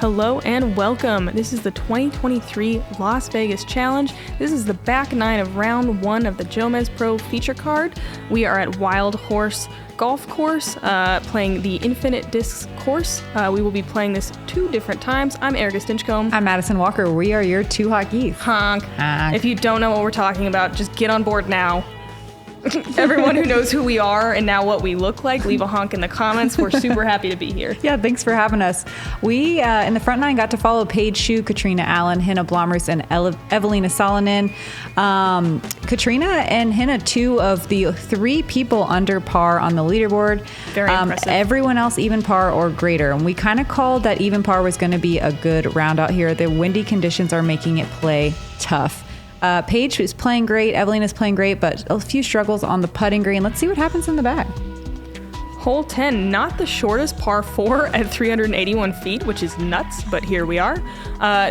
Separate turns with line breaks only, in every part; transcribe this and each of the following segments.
Hello and welcome. This is the 2023 Las Vegas Challenge. This is the back nine of round one of the JomezPro feature card. We are at Wildhorse Golf Course, playing the Infinite Discs course. We will be playing this 2 different times. I'm Erika Stinchcomb.
I'm Madison Walker. We are your 2 hot geese.
Honk. If you don't know what we're talking about, just get on board now. Everyone who knows who we are and now what we look like, leave a honk in the comments. We're super happy to be here.
Yeah, thanks for having us. We, in the front nine, got to follow Paige, Shue, Catrina, Allen, Henna, Blomroos, and Evaliina, Salonen. Catrina and Henna, 2 of the 3 people under par on the leaderboard.
Very impressive.
Everyone else even par or greater. And we kind of called that even par was going to be a good round out here. The windy conditions are making it play tough. Paige is playing great, Evaliina is playing great, but a few struggles on the putting green. Let's see what happens in the back.
Hole 10, not the shortest par 4 at 381 feet, which is nuts, but here we are.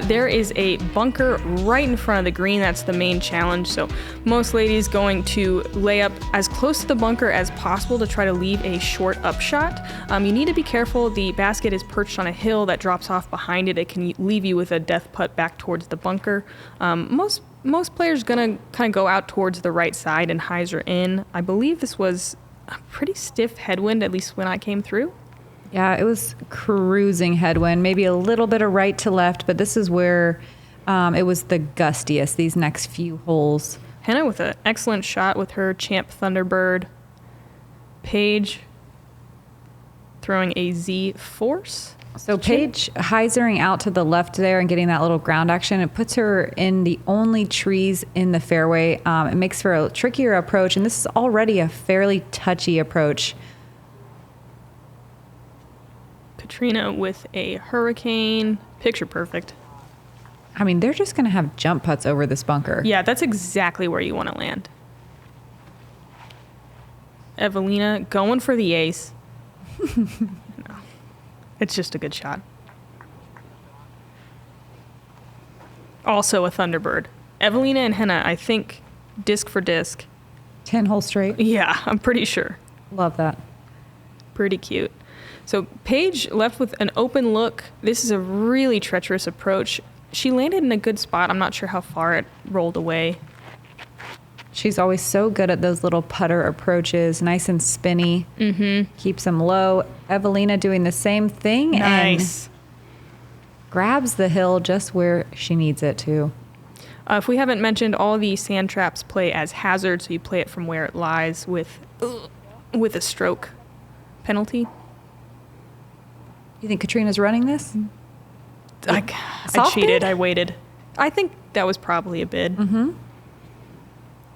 There is a bunker right in front of the green. That's the main challenge. So most ladies going to lay up as close to the bunker as possible to try to leave a short upshot. You need to be careful. The basket is perched on a hill that drops off behind it. It can leave you with a death putt back towards the bunker. Most players gonna kind of go out towards the right side and hyzer in. I believe this was a pretty stiff headwind, at least when I came through.
Yeah, it was cruising headwind, maybe a little bit of right to left, but this is where it was the gustiest, these next few holes.
Henna with an excellent shot with her Champ Thunderbird. Paige throwing a Z Force.
So Paige hyzering out to the left there and getting that little ground action. It puts her in the only trees in the fairway. It makes for a trickier approach, and this is already a fairly touchy approach.
Catrina with a hurricane. Picture perfect.
I mean, they're just going to have jump putts over this bunker.
Yeah, that's exactly where you want to land. Evaliina going for the ace. It's just a good shot. Also a Thunderbird. Evaliina and Henna, I think, disc for disc.
10 holes straight.
Yeah, I'm pretty sure.
Love that.
Pretty cute. So Paige left with an open look. This is a really treacherous approach. She landed in a good spot. I'm not sure how far it rolled away.
She's always so good at those little putter approaches, nice and spinny. Mm-hmm. Keeps them low. Evaliina doing the same thing.
Nice.
And grabs the hill just where she needs it to.
If we haven't mentioned, all the sand traps play as hazard, so you play it from where it lies with a stroke penalty.
You think Catrina's running this?
I cheated. I waited. I think that was probably a bid.
Mm-hmm.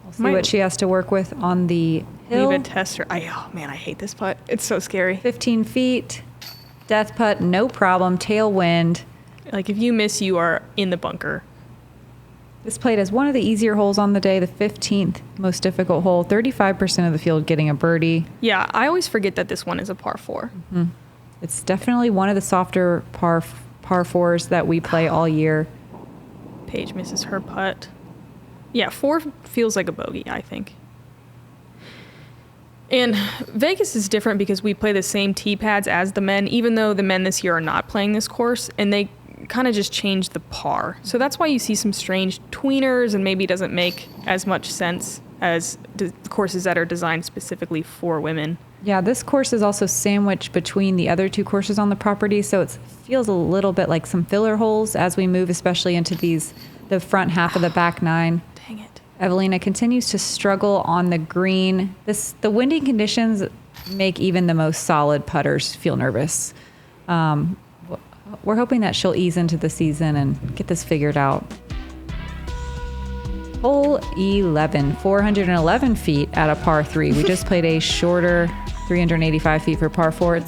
We'll see what she has to work with on the hill.
Leave a tester. Oh man, I hate this putt. It's so scary.
15 feet, death putt, no problem, tailwind.
Like if you miss, you are in the bunker.
This played as one of the easier holes on the day, the 15th most difficult hole. 35% of the field getting a birdie.
Yeah, I always forget that this one is a par 4.
Mm-hmm. It's definitely one of the softer par 4s that we play all year.
Paige misses her putt. Yeah, 4 feels like a bogey, I think. And Vegas is different because we play the same tee pads as the men, even though the men this year are not playing this course, and they kind of just changed the par. So that's why you see some strange tweeners, and maybe doesn't make as much sense as courses that are designed specifically for women.
Yeah, this course is also sandwiched between the other 2 courses on the property, so it feels a little bit like some filler holes as we move, especially into the front half of the back nine.
Dang it.
Evaliina continues to struggle on the green. The windy conditions make even the most solid putters feel nervous. We're hoping that she'll ease into the season and get this figured out. Hole 11, 411 feet at a par 3. We just played a shorter 385 feet for par 4.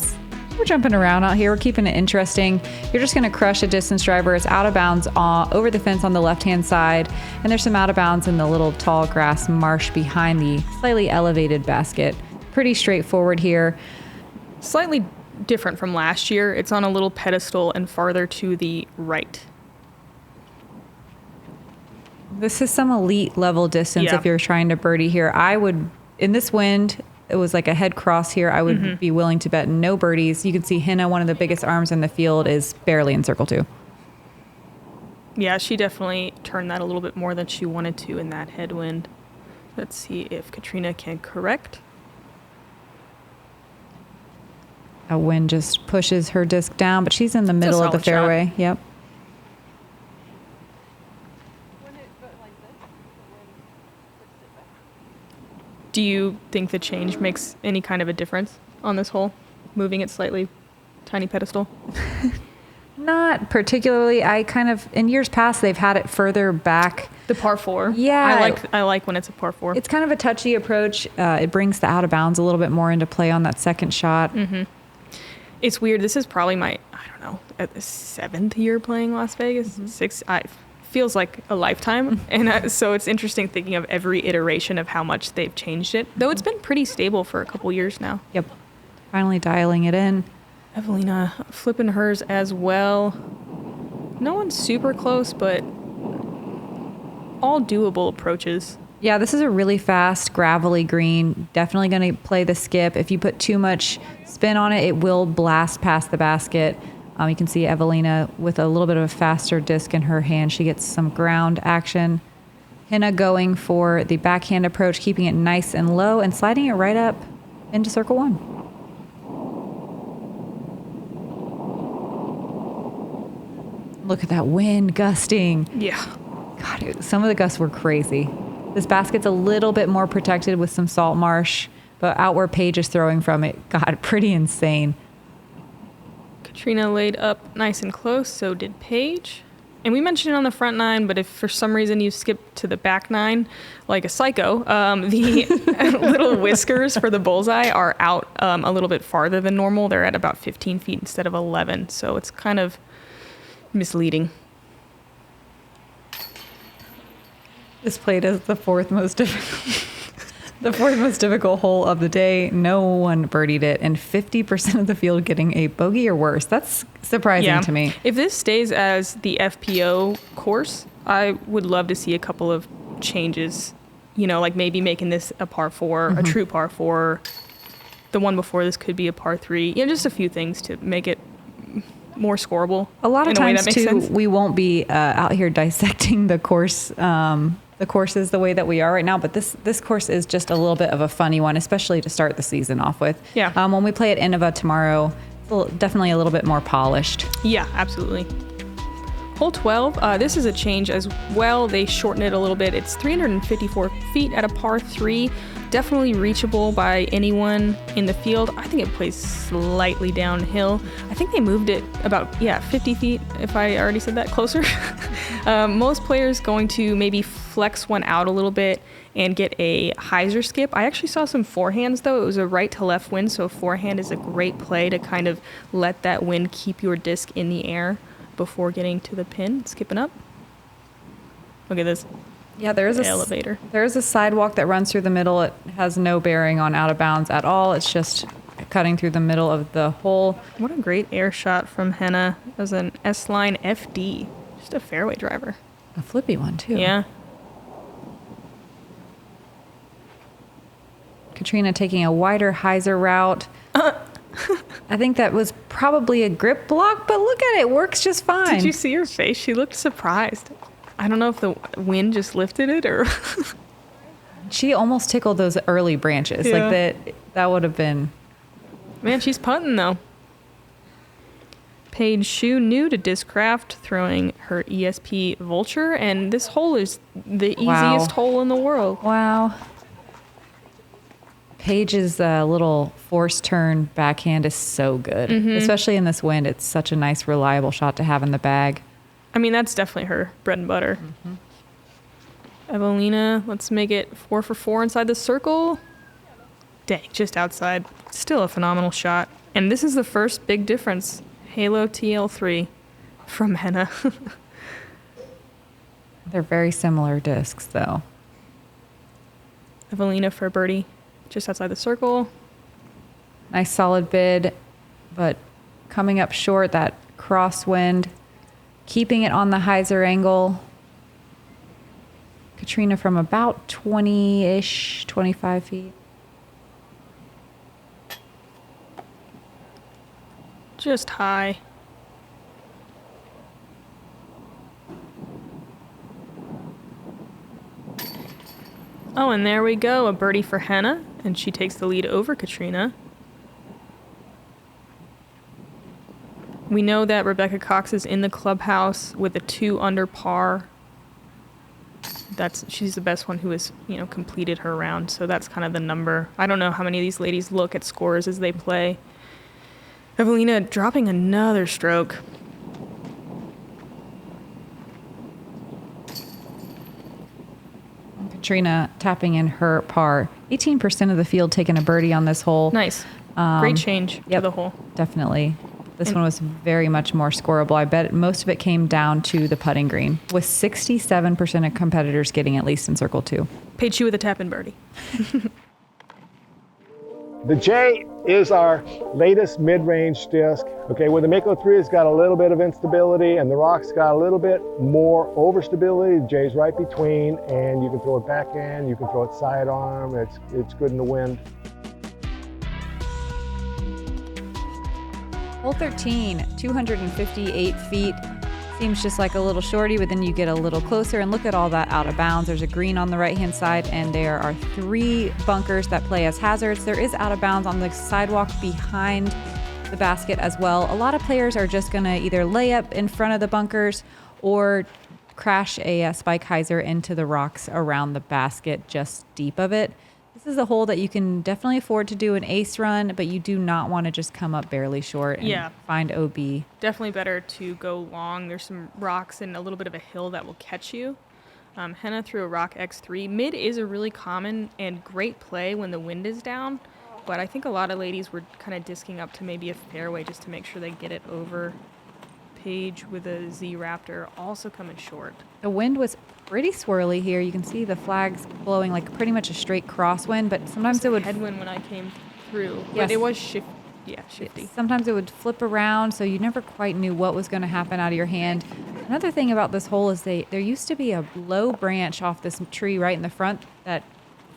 We're jumping around out here. We're keeping it interesting. You're just going to crush a distance driver. It's out of bounds over the fence on the left-hand side, and there's some out of bounds in the little tall grass marsh behind the slightly elevated basket. Pretty straightforward here.
Slightly different from last year. It's on a little pedestal and farther to the right.
This is some elite level distance if you're trying to birdie here. I would, in this wind, it was like a head cross here, I would be willing to bet no birdies. You can see Henna, one of the biggest arms in the field, is barely in circle 2.
Yeah, she definitely turned that a little bit more than she wanted to in that headwind. Let's see if Catrina can correct.
A wind just pushes her disc down, but she's in the middle of the fairway.
Shot.
Yep.
Do you think the change makes any kind of a difference on this hole? Moving it slightly, tiny pedestal?
Not particularly. I kind of, in years past, they've had it further back.
The par 4.
Yeah.
I like when it's a par 4.
It's kind of a touchy approach. It brings the out of bounds a little bit more into play on that second shot.
It's weird. This is probably my, I don't know, at the 7th year playing Las Vegas. 6. Feels like a lifetime. And so it's interesting thinking of every iteration of how much they've changed it. Though it's been pretty stable for a couple years now.
Yep. Finally dialing it in.
Evaliina flipping hers as well. No one's super close, but all doable approaches.
Yeah, this is a really fast, gravelly green. Definitely going to play the skip. If you put too much spin on it, it will blast past the basket. You can see Evaliina with a little bit of a faster disc in her hand. She gets some ground action. Henna going for the backhand approach, keeping it nice and low and sliding it right up into circle 1. Look at that wind gusting.
Yeah.
God, some of the gusts were crazy. This basket's a little bit more protected with some salt marsh, but out where Paige is throwing from it got pretty insane.
Catrina laid up nice and close, so did Paige. And we mentioned it on the front 9, but if for some reason you skip to the back 9, like a psycho, the little whiskers for the bullseye are out a little bit farther than normal. They're at about 15 feet instead of 11, so it's kind of misleading.
This played as the fourth most difficult hole of the day. No one birdied it, and 50% of the field getting a bogey or worse. That's surprising to me.
If this stays as the FPO course, I would love to see a couple of changes. You know, like maybe making this a par 4, a true par 4. The one before this could be a par 3. You know, just a few things to make it more scoreable.
A lot of times, too,
sense.
we won't be out here dissecting the course. The course is the way that we are right now, but this course is just a little bit of a funny one, especially to start the season off with.
Yeah.
When we play at Innova tomorrow, it's definitely a little bit more polished.
Yeah, absolutely. Hole 12, this is a change as well. They shorten it a little bit. It's 354 feet at a par 3. Definitely reachable by anyone in the field. I think it plays slightly downhill. I think they moved it about, 50 feet, if I already said that, closer. Most players going to maybe flex one out a little bit and get a hyzer skip. I actually saw some forehands, though. It was a right to left wind, so a forehand is a great play to kind of let that wind keep your disc in the air before getting to the pin, skipping up. Look at this.
Yeah, there is
elevator.
There is a sidewalk that runs through the middle. It has no bearing on out of bounds at all. It's just cutting through the middle of the hole.
What a great air shot from Henna. It was an S-line FD. Just a fairway driver.
A flippy one, too.
Yeah.
Catrina taking a wider hyzer route. I think that was probably a grip block, but look at it. Works just fine.
Did you see her face? She looked surprised. I don't know if the wind just lifted it or...
She almost tickled those early branches.
Yeah.
Like that would have been...
Man, she's punting, though. Paige Shue new to Discraft, throwing her ESP Vulture, and this hole is the easiest hole in the world.
Wow. Paige's little force turn backhand is so good, especially in this wind. It's such a nice, reliable shot to have in the bag.
I mean, that's definitely her bread and butter. Evaliina, let's make it 4 for 4 inside the circle. Dang, just outside. Still a phenomenal shot. And this is the first big difference. Halo TL3 from Henna.
They're very similar discs, though.
Evaliina for birdie, just outside the circle.
Nice solid bid, but coming up short, that crosswind, keeping it on the hyzer angle. Catrina from about 20-ish, 25 feet.
Just high. Oh, and there we go. A birdie for Henna, and she takes the lead over Catrina. We know that Rebecca Cox is in the clubhouse with a 2 under par. She's the best one who has, completed her round, so that's kind of the number. I don't know how many of these ladies look at scores as they play. Evaliina dropping another stroke.
Catrina tapping in her par. 18% of the field taking a birdie on this hole.
Nice. Great change to the hole.
Definitely. This one was very much more scoreable. I bet most of it came down to the putting green, with 67% of competitors getting at least in circle 2.
Paige Shue with a tap-in birdie.
The J is our latest mid-range disc. Okay, where the Mako 3 has got a little bit of instability and the Rock's got a little bit more overstability. The J's right between, and you can throw it backhand, you can throw it sidearm. It's good in the wind.
Hole 13, 258 feet. Seems just like a little shorty, but then you get a little closer and look at all that out of bounds. There's a green on the right-hand side, and there are 3 bunkers that play as hazards. There is out of bounds on the sidewalk behind the basket as well. A lot of players are just going to either lay up in front of the bunkers or crash a spike hyzer into the rocks around the basket just deep of it. This is a hole that you can definitely afford to do an ace run, but you do not want to just come up barely short and find OB.
Definitely better to go long. There's some rocks and a little bit of a hill that will catch you. Henna threw a rock X3. Mid is a really common and great play when the wind is down, but I think a lot of ladies were kind of disking up to maybe a fairway just to make sure they get it over. Paige with a Z Raptor also coming short.
The wind was pretty swirly here. You can see the flags blowing like pretty much a straight crosswind, but sometimes it would
headwind when I came through.
Yes.
But it was shifty.
Sometimes it would flip around, so you never quite knew what was going to happen out of your hand. Another thing about this hole is there used to be a low branch off this tree right in the front that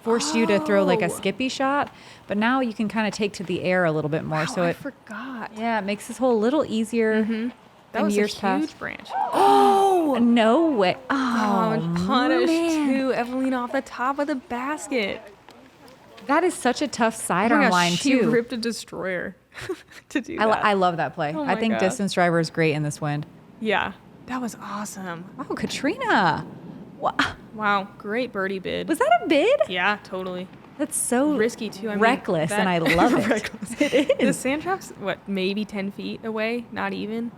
forced you to throw like a skippy shot, but now you can kind of take to the air a little bit more.
Wow,
so
I forgot.
Yeah, it makes this hole a little easier.
Mm-hmm. That was
years
a
past.
huge branch.
Oh, no way.
Oh, punish
man.
to Evaliina off the top of the basket.
That is such a tough
Oh
sidearm
my gosh,
line,
she
too.
ripped a destroyer to do that.
I love that play.
Oh
I
my
think
gosh.
distance driver is great in this wind.
Yeah, that was awesome.
Oh, Catrina.
Wow, great birdie bid.
Was that a bid?
Yeah, totally.
That's so
Risky, too. I mean,
reckless, and I love it.
Reckless.
It
The
is.
sand trap's, maybe 10 feet away? Not even?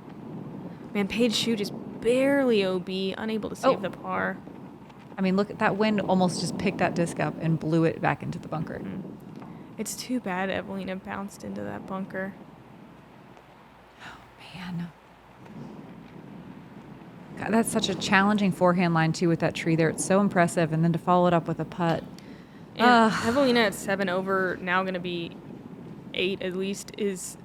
Man, Paige Shue just barely OB, unable to save the par.
I mean, look at that wind almost just picked that disc up and blew it back into the bunker.
It's too bad Evaliina bounced into that bunker.
Man. God, that's such a challenging forehand line, too, with that tree there. It's so impressive. And then to follow it up with a putt.
And Evaliina at 7 over, now going to be 8 at least, is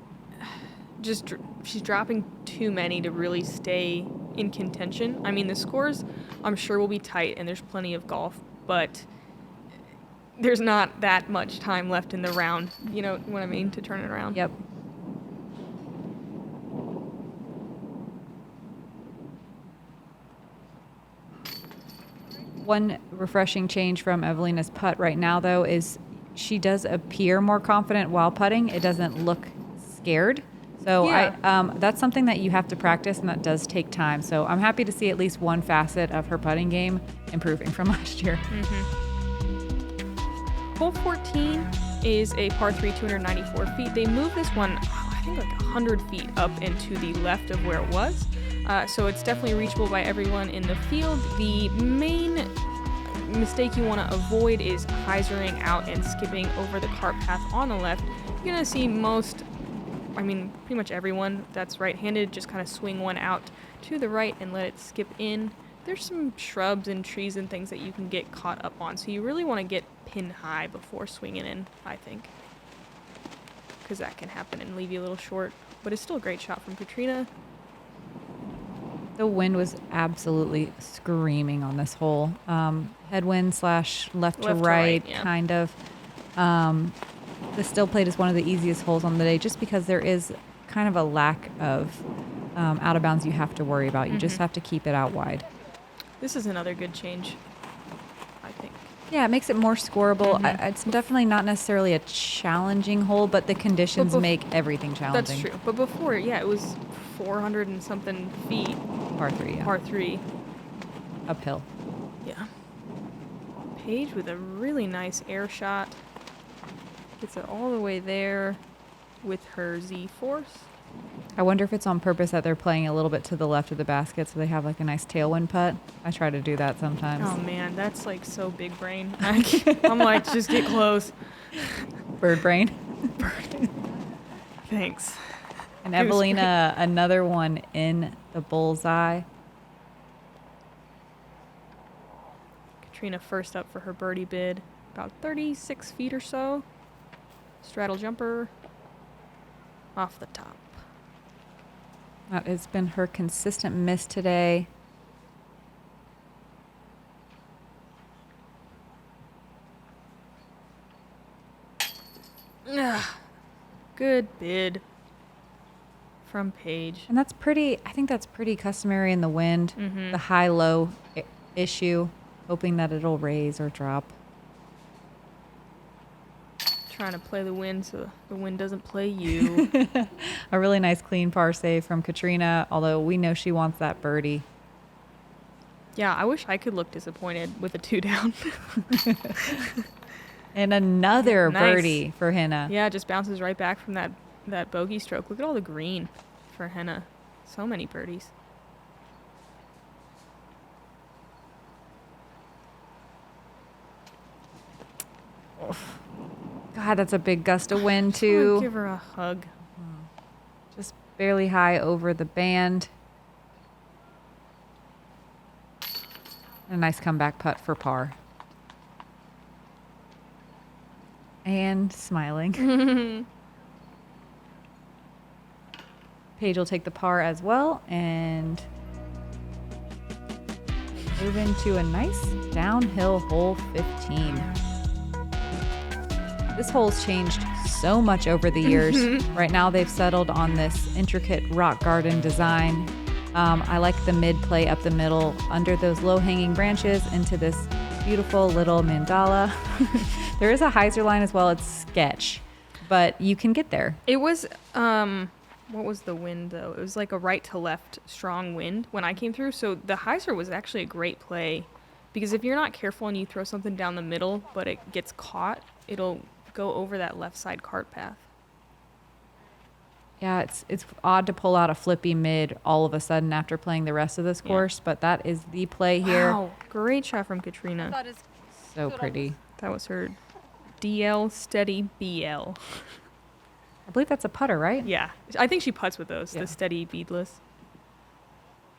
just, she's dropping too many to really stay in contention. I mean, the scores, I'm sure, will be tight, and there's plenty of golf, but there's not that much time left in the round, you know what I mean, to turn it around.
Yep. One refreshing change from Evaliina's putt right now, though, is she does appear more confident while putting. It doesn't look scared. So that's something that you have to practice, and that does take time. So I'm happy to see at least one facet of her putting game improving from last year.
Hole 14 is a par 3, 294 feet. They moved this one, I think, like 100 feet up and to the left of where it was. So it's definitely reachable by everyone in the field. The main mistake you want to avoid is hyzering out and skipping over the cart path on the left. You're going to see pretty much everyone that's right-handed just kind of swing one out to the right and let it skip in. There's some shrubs and trees and things that you can get caught up on, so you really want to get pin high before swinging in, I think, because that can happen and leave you a little short, but it's still a great shot from Catrina.
The wind was absolutely screaming on this hole. Headwind / left to right,
yeah.
kind of. The still plate is one of the easiest holes on the day just because there is kind of a lack of out of bounds you have to worry about. You just have to keep it out wide.
This is another good change, I think.
Yeah, it makes it more scoreable. It's definitely not necessarily a challenging hole, but the conditions make everything challenging.
That's true. But before, yeah, it was 400 and something feet.
Par 3, yeah.
Par 3.
Uphill.
Yeah. Paige with a really nice air shot. Gets it all the way there with her Z-force.
I wonder if it's on purpose that they're playing a little bit to the left of the basket so they have like a nice tailwind putt. I try to do that sometimes.
Oh man, that's like so big brain. I'm like, just get close.
Bird brain.
Thanks.
And Evaliina, another one in the bullseye.
Catrina first up for her birdie bid. About 36 feet or so. Straddle jumper. Off the top.
That has been her consistent miss today.
Good bid from Paige.
And that's pretty, I think that's pretty customary in the wind. The high-low issue, hoping that it'll raise or drop.
Trying to play the wind so the wind doesn't play you.
A really nice clean par save from Catrina, although we know she wants that birdie.
Yeah, I wish I could look disappointed with a 2 down.
And another
Nice.
birdie for Henna.
Yeah, just bounces right back from that bogey stroke. Look at all the green for Henna. So many birdies.
God, that's a big gust of wind,
Just wanna
too.
give her a hug.
Just barely high over the band. A nice comeback putt for par. And smiling. Paige will take the par as well and move into a nice downhill hole 15. This hole's changed so much over the years. Right now they've settled on this intricate rock garden design. I like the mid play up the middle under those low-hanging branches into this beautiful little mandala. There is a hyzer line as well. It's sketch, but you can get there.
It was, what was the wind though? It was like a right to left strong wind when I came through. So the hyzer was actually a great play because if you're not careful and you throw something down the middle, but it gets caught, it'll go over that left side cart path.
Yeah, it's odd to pull out a flippy mid all of a sudden after playing the rest of this course, but that is the play here.
Wow, great shot from Catrina.
So pretty.
That was her DL steady BL.
I believe that's a putter, right?
Yeah, I think she putts with those,
Yeah.
the steady beadless.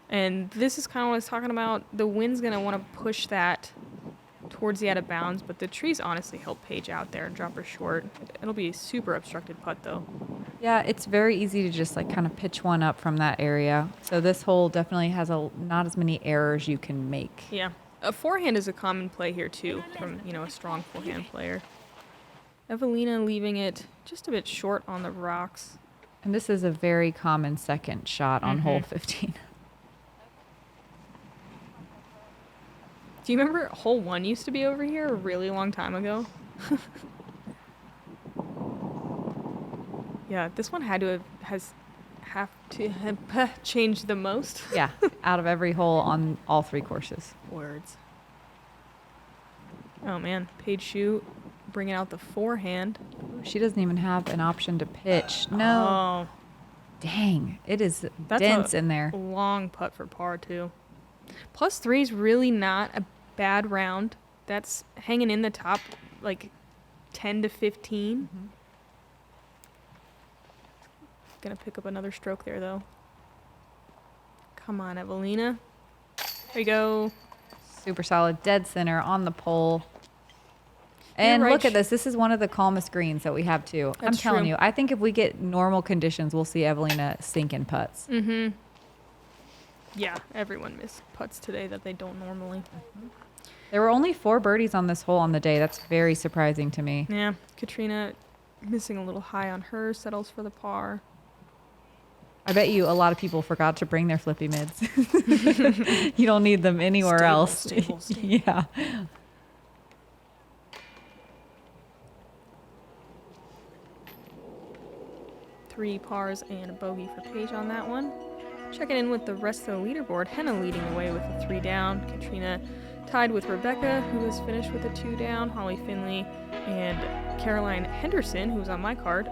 And this is kind of what I was talking about. The wind's going to want to push that towards the out of bounds, but the trees honestly help Paige out there and drop her short. It'll be a super obstructed putt though.
Yeah, it's very easy to just like kind of pitch one up from that area. So this hole definitely has not as many errors you can make.
Yeah, a forehand is a common play here too from, a strong forehand player. Evaliina leaving it just a bit short on the rocks.
And this is a very common second shot on hole 15.
Do you remember hole 1 used to be over here a really long time ago? Yeah, this one have to have changed the most.
Yeah, out of every hole on all 3 courses.
Words. Oh man, Paige Shue bringing out the forehand.
She doesn't even have an option to pitch. No.
Oh,
Dang, it is
that's
dense
a
in there.
long putt for par too. +3 is really not a bad round. That's hanging in the top like 10 to 15. Gonna pick up another stroke there though. Come on, Evaliina. There you go.
Super solid, dead center on the pole. And
right,
look at this. This is one of the calmest greens that we have too. I'm
That's
telling
true.
you, I think if we get normal conditions, we'll see Evaliina sinking putts.
Yeah, everyone missed putts today that they don't normally.
There were only 4 birdies on this hole on the day. That's very surprising to me.
Yeah, Catrina missing a little high on her, settles for the par.
I bet you a lot of people forgot to bring their flippy mids. You don't need them anywhere else.
Stable.
Yeah.
Three pars and a bogey for Paige on that one. Checking in with the rest of the leaderboard. Henna leading the way with a 3 down. Katrina tied with Rebecca, who was finished with a 2 down. Holly Finley and Caroline Henderson, who was on my card,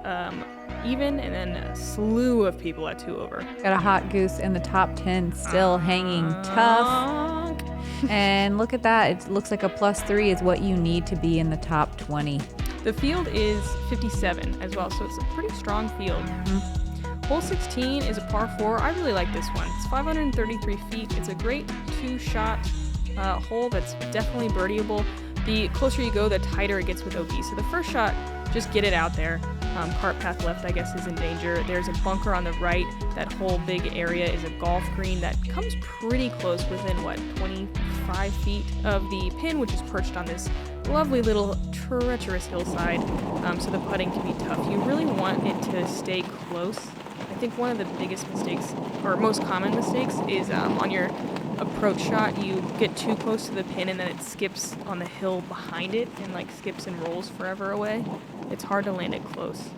even, and then a slew of people at 2 over.
Got a hot goose in the top 10, still hanging tough. And look at that. It looks like a +3 is what you need to be in the top 20.
The field is 57 as well, so it's a pretty strong field. Hole 16 is a par 4. I really like this one. It's 533 feet. It's a great 2-shot hole that's definitely birdieable. The closer you go, the tighter it gets with OB. So the first shot, just get it out there. Cart path left, I guess, is in danger. There's a bunker on the right. That whole big area is a golf green that comes pretty close, within, 25 feet of the pin, which is perched on this lovely little treacherous hillside. So the putting can be tough. You really want it to stay close. I think one of the biggest mistakes, or most common mistakes, is on your approach shot, you get too close to the pin and then it skips on the hill behind it and skips and rolls forever away. It's hard to land it close.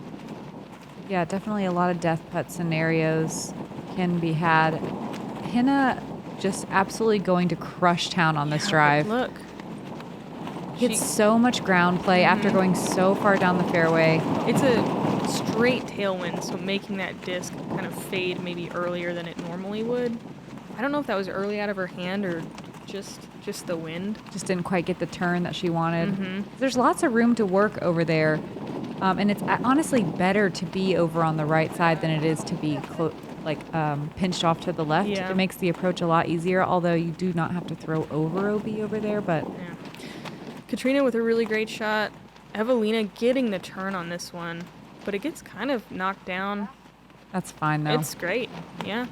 Yeah, definitely a lot of death putt scenarios can be had. Henna just absolutely going to crush town on this drive.
Look.
Gets so much ground play after going so far down the fairway.
It's a straight tailwind, so making that disc kind of fade maybe earlier than it normally would. I don't know if that was early out of her hand or just the wind.
Just didn't quite get the turn that she wanted. There's lots of room to work over there. And it's honestly better to be over on the right side than it is to be pinched off to the left.
Yeah.
It makes the approach a lot easier, although you do not have to throw over OB over there. But
yeah. Catrina with a really great shot. Evaliina getting the turn on this one, but it gets kind of knocked down.
that's fine, though.
It's great, yeah.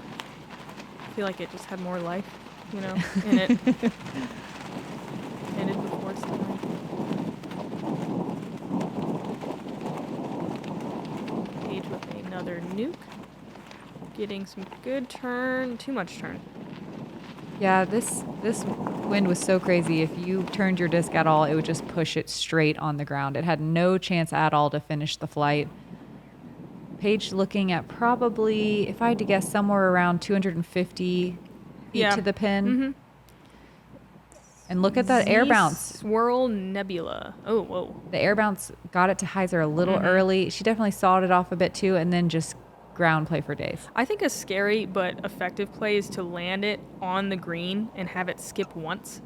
I feel like it just had more life, in it. Ended before it's done. Paige with another nuke. Getting some good turn. Too much turn.
Yeah, this wind was so crazy. If you turned your disc at all, it would just push it straight on the ground. It had no chance at all to finish the flight. Paige looking at probably, if I had to guess, somewhere around 250 feet to the pin. And look at that air bounce.
Swirl Nebula. Oh, whoa.
The air bounce got it to hyzer a little early. She definitely sawed it off a bit too, and then just ground play for days.
I think a scary but effective play is to land it on the green and have it skip once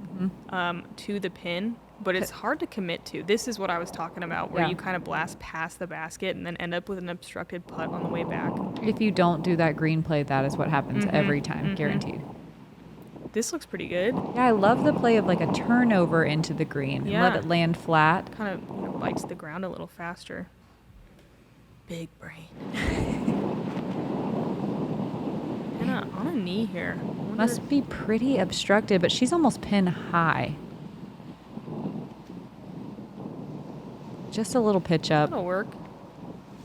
to the pin, but it's hard to commit to. This is what I was talking about, where you kind of blast past the basket and then end up with an obstructed putt on the way back.
If you don't do that green play, that is what happens every time, guaranteed.
This looks pretty good.
Yeah, I love the play of like a turnover into the green and let it land flat.
Kind of bites the ground a little faster. Big brain. Henna on a knee here.
Must be pretty obstructed, but she's almost pin high. Just a little pitch up.
That'll work.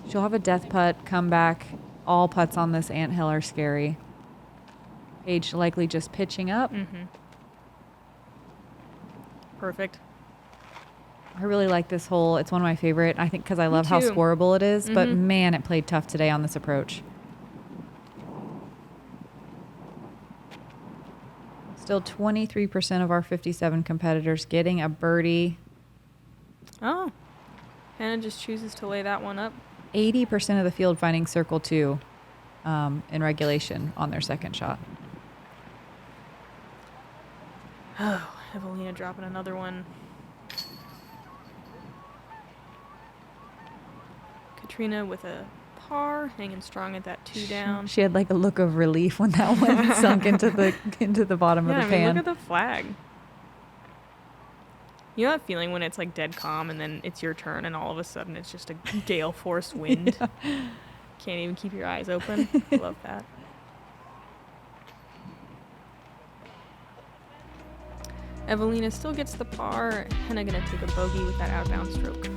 She'll have a death putt, come back. All putts on this anthill are scary. Paige likely just pitching up.
Perfect.
I really like this hole. It's one of my favorite. I think because I love how scoreable it is. But man, it played tough today on this approach. Still 23% of our 57 competitors getting a birdie.
Oh. Henna just chooses to lay that one up.
80% of the field finding circle 2 in regulation on their second shot.
Oh, Evaliina dropping another one. Catrina with a par, hanging strong at that 2 down.
She had like a look of relief when that one sunk into the bottom of the pan.
Look at the flag. You know that feeling when it's like dead calm and then it's your turn and all of a sudden it's just a gale force wind? Can't even keep your eyes open. Love that. Evaliina still gets the par. Henna gonna take a bogey with that outbound stroke.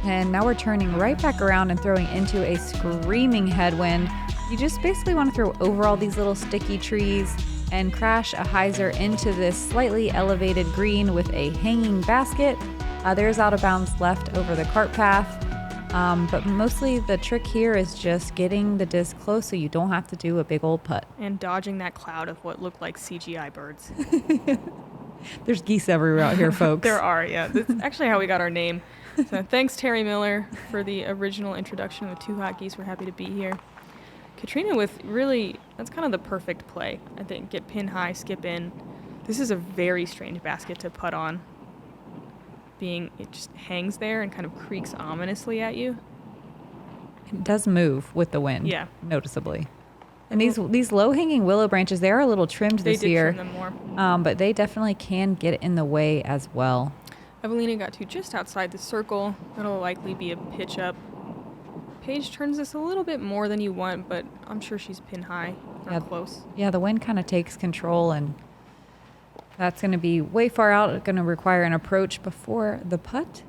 And now we're turning right back around and throwing into a screaming headwind. You just basically want to throw over all these little sticky trees and crash a hyzer into this slightly elevated green with a hanging basket. There's out of bounds left over the cart path. But mostly the trick here is just getting the disc close so you don't have to do a big old putt.
And dodging that cloud of what looked like CGI birds.
There's geese everywhere out here, folks.
There are, yeah. That's actually how we got our name. So thanks, Terry Miller, for the original introduction with Two Hot Geese. We're happy to be here. Katrina with really, that's kind of the perfect play, I think. Get pin high, skip in. This is a very strange basket to putt on. It just hangs there and kind of creaks ominously at you.
It does move with the wind,
yeah,
noticeably. And these low-hanging willow branches, they are a little trimmed this year.
They did trim them more.
But they definitely can get in the way as well.
Evaliina got to just outside the circle. That'll likely be a pitch up. Paige turns this a little bit more than you want, but I'm sure she's pin high or close.
Yeah, the wind kind of takes control, and that's going to be way far out. It's going to require an approach before the putt.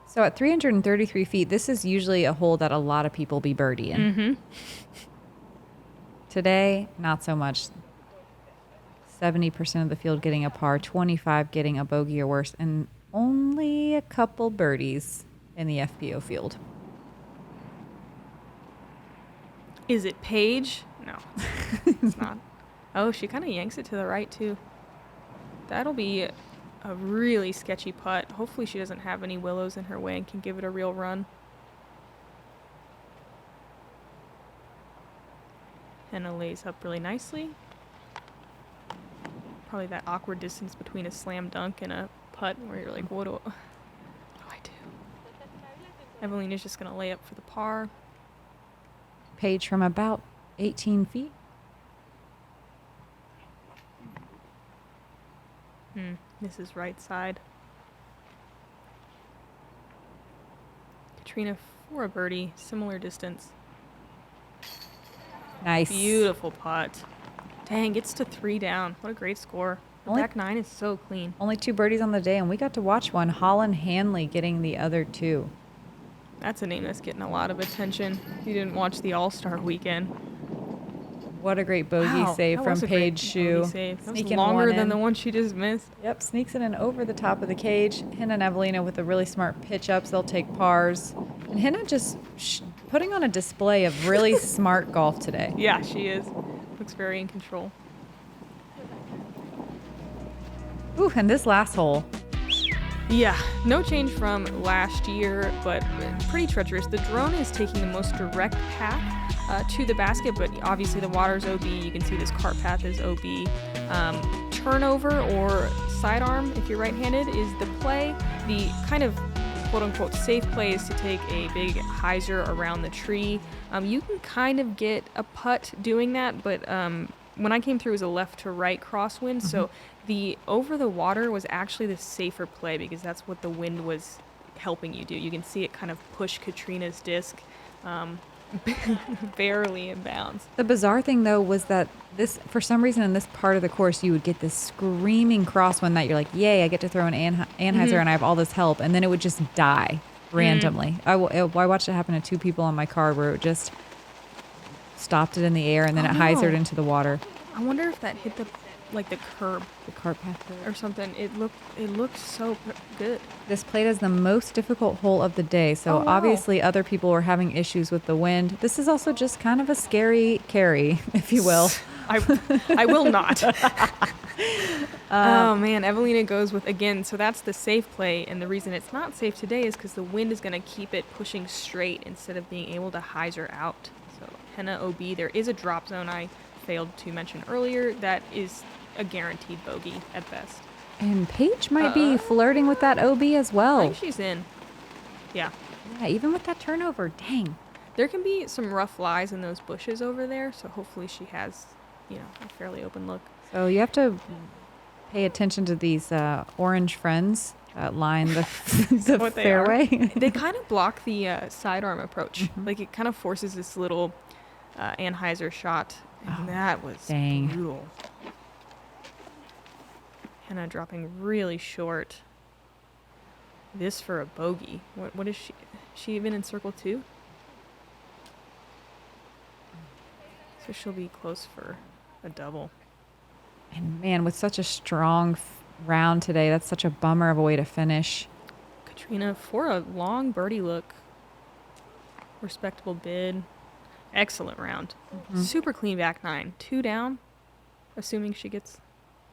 So at 333 feet, this is usually a hole that a lot of people be birdieing.
Mm-hmm.
Today, not so much. 70% of the field getting a par, 25 getting a bogey or worse, and only a couple birdies in the FPO field.
Is it Paige? No, it's not. Oh, she kind of yanks it to the right, too. That'll be a really sketchy putt. Hopefully she doesn't have any willows in her way and can give it a real run. Henna lays up really nicely. Probably that awkward distance between a slam dunk and a putt where you're like, what do I do? Evaliina's just going to lay up for the par.
Paige from about 18 feet.
This is right side. Katrina for a birdie, similar distance.
Nice.
Beautiful putt. Dang, gets to 3 down. What a great score. The back 9 is so clean.
Only 2 birdies on the day, and we got to watch one. Holland Hanley getting the other 2.
That's a name that's getting a lot of attention. You didn't watch the All-Star weekend.
What a great bogey save from Paige Shue.
That was longer than the one she just missed.
Yep, sneaks it in over the top of the cage. Henna and Evaliina with the really smart pitch-ups. They'll take pars. And Henna just putting on a display of really smart golf today.
Yeah, she is. Looks very in control.
Ooh, and this last hole.
Yeah, no change from last year, but pretty treacherous. The drone is taking the most direct path to the basket, but obviously the water's OB. You can see this cart path is OB. Turnover or sidearm, if you're right-handed, is the play. The kind of quote-unquote safe play is to take a big hyzer around the tree. You can kind of get a putt doing that, but when I came through, it was a left-to-right crosswind, so the over the water was actually the safer play because that's what the wind was helping you do. You can see it kind of push Katrina's disc barely in bounds.
The bizarre thing, though, was that this, for some reason in this part of the course, you would get this screaming crosswind that you're like, yay, I get to throw an anhyzer and I have all this help, and then it would just die randomly. I watched it happen to 2 people on my car where it just stopped it in the air and then it hyzered into the water.
I wonder if that hit the curb,
the cart path
or something. It looked so good.
This played as the most difficult hole of the day, so obviously other people were having issues with the wind. This is also just kind of a scary carry, if you will.
I will not. Oh man, Evaliina goes with again. So that's the safe play, and the reason it's not safe today is because the wind is going to keep it pushing straight instead of being able to hyzer out. So Henna OB, there is a drop zone I failed to mention earlier. That is a guaranteed bogey at best.
And Paige might be flirting with that OB as well.
I think she's in. Yeah.
Yeah, even with that turnover, dang.
There can be some rough lies in those bushes over there, so hopefully she has, a fairly open look.
So you have to pay attention to these orange friends that line the fairway.
They kind of block the sidearm approach. Like it kind of forces this little anhyzer shot, and that was brutal. Henna dropping really short. this for a bogey. What is she? She even in circle 2? So she'll be close for a double.
And man, with such a strong round today, that's such a bummer of a way to finish.
Catrina for a long birdie look. Respectable bid. Excellent round. Super clean back 9. 2 down, assuming she gets.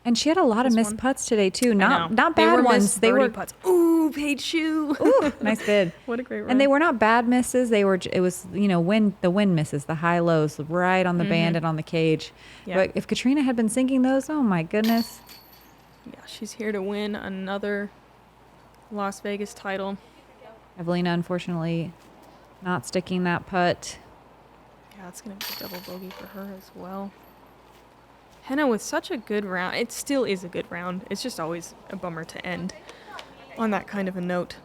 And she had a lot of missed putts today too. Not bad ones.
They were putts. Ooh, Paige Shue.
Ooh, nice bid.
What a great round.
And they were not bad misses. It was, the wind misses, the high lows right on the band and on the cage.
Yeah.
But if Catrina had been sinking those, oh my goodness.
Yeah, she's here to win another Las Vegas title.
Evaliina, unfortunately, not sticking that putt.
Yeah, it's going to be a double bogey for her as well. Henna with such a good round. It still is a good round. It's just always a bummer to end on that kind of a note.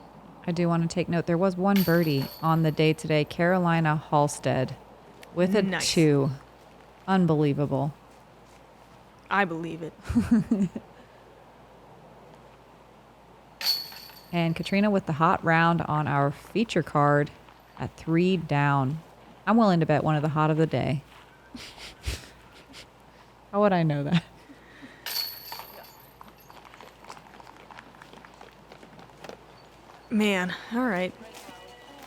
I do want to take note. There was one birdie on the day today. Carolina Halstead with a 2. Unbelievable.
I believe it.
And Catrina with the hot round on our feature card at 3 down. I'm willing to bet one of the hot of the day. How would I know that?
Man, all right.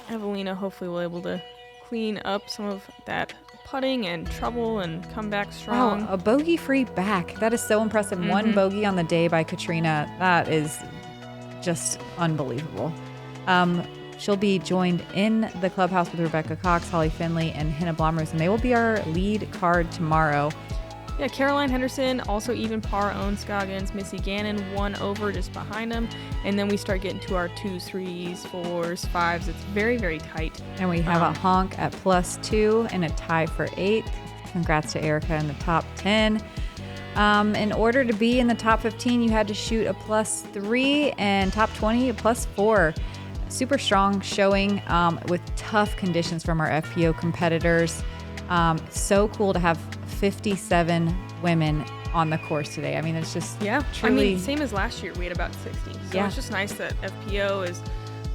Evaliina hopefully will able to clean up some of that putting and trouble and come back strong.
Wow, a bogey-free back. That is so impressive. One bogey on the day by Catrina. That is just unbelievable. She'll be joined in the clubhouse with Rebecca Cox, Holly Finley, and Henna Blomroos, and they will be our lead card tomorrow.
Yeah, Caroline Henderson, also even par owns Scoggins. Missy Gannon, 1 over just behind them. And then we start getting to our 2s, 3s, 4s, 5s. It's very, very tight.
And we have a honk at +2 and a tie for 8th. Congrats to Erika in the top 10. In order to be in the top 15, you had to shoot a +3, and top 20, a +4. Super strong showing with tough conditions from our FPO competitors. So cool to have 57 women on the course today. I mean, it's just truly...
same as last year. We had about 60. So
yeah.
It's just nice that FPO is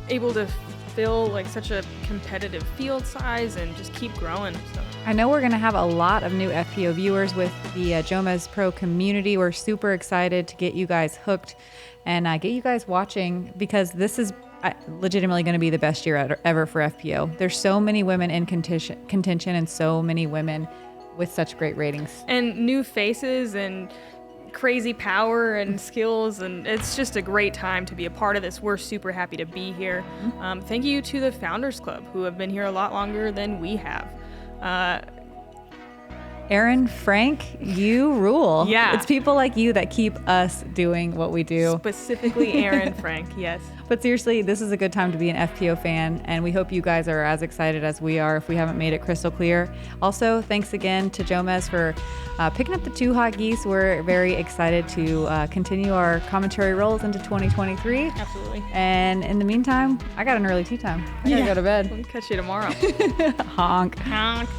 able to fill like such a competitive field size and just keep growing. So
I know we're going to have a lot of new FPO viewers with the JomezPro community. We're super excited to get you guys hooked and get you guys watching, because this is legitimately going to be the best year ever for FPO. There's so many women in contention and so many women with such great ratings. And
new faces and crazy power and skills, and it's just a great time to be a part of this. We're super happy to be here. Thank you to the Founders Club, who have been here a lot longer than we have.
Aaron, Frank, you rule.
Yeah.
It's people like you that keep us doing what we do.
Specifically Aaron, Frank, yes.
But seriously, this is a good time to be an FPO fan, and we hope you guys are as excited as we are if we haven't made it crystal clear. Also, thanks again to Jomez for picking up the 2 hot geese. We're very excited to continue our commentary roles into 2023.
Absolutely.
And in the meantime, I got an early tea time. I gotta go to bed.
We'll catch you tomorrow.
Honk.
Honk.